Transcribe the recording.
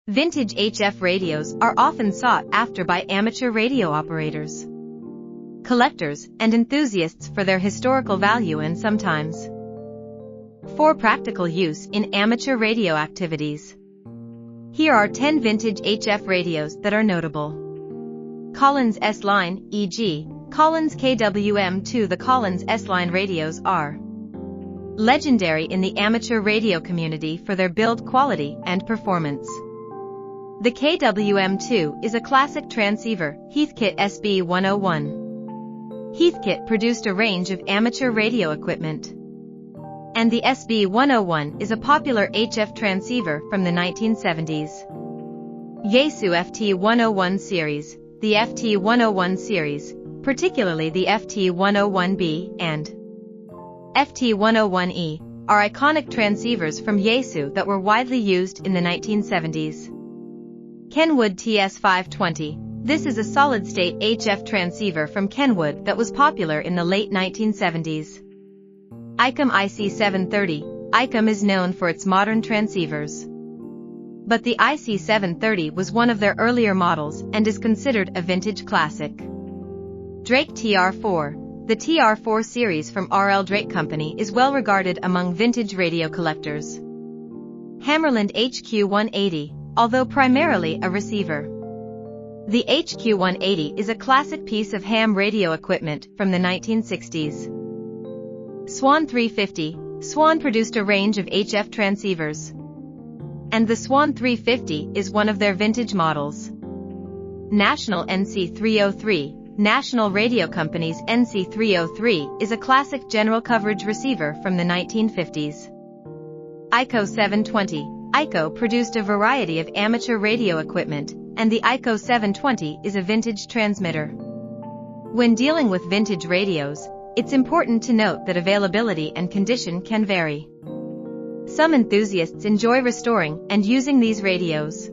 Vintage HF radios are often sought after by amateur radio operators, collectors, and enthusiasts for their historical value and sometimes for practical use in amateur radio activities. Here are 10 vintage HF radios that are notable. Collins S-Line, e.g., Collins KWM2. The Collins S-Line radios are legendary in the amateur radio community for their build quality and performance. The KWM2 is a classic transceiver, Heathkit SB-101. Heathkit produced a range of amateur radio equipment, and the SB-101 is a popular HF transceiver from the 1970s. Yaesu FT-101 series. The FT-101 series, particularly the FT-101B and FT-101E, are iconic transceivers from Yaesu that were widely used in the 1970s. Kenwood TS520. This is a solid-state HF transceiver from Kenwood that was popular in the late 1970s. Icom IC730. Icom is known for its modern transceivers, but the IC730 was one of their earlier models and is considered a vintage classic. Drake TR4. The TR4 series from RL Drake Company is well regarded among vintage radio collectors. Hammarlund HQ180. Although primarily a receiver, the HQ180 is a classic piece of ham radio equipment from the 1960s. Swan 350. Swan produced a range of HF transceivers, and the Swan 350 is one of their vintage models. National NC303. National Radio Company's NC303 is a classic general coverage receiver from the 1950s. ICO 720. ICO produced a variety of amateur radio equipment, and the ICO 720 is a vintage transmitter. When dealing with vintage radios, it's important to note that availability and condition can vary. Some enthusiasts enjoy restoring and using these radios.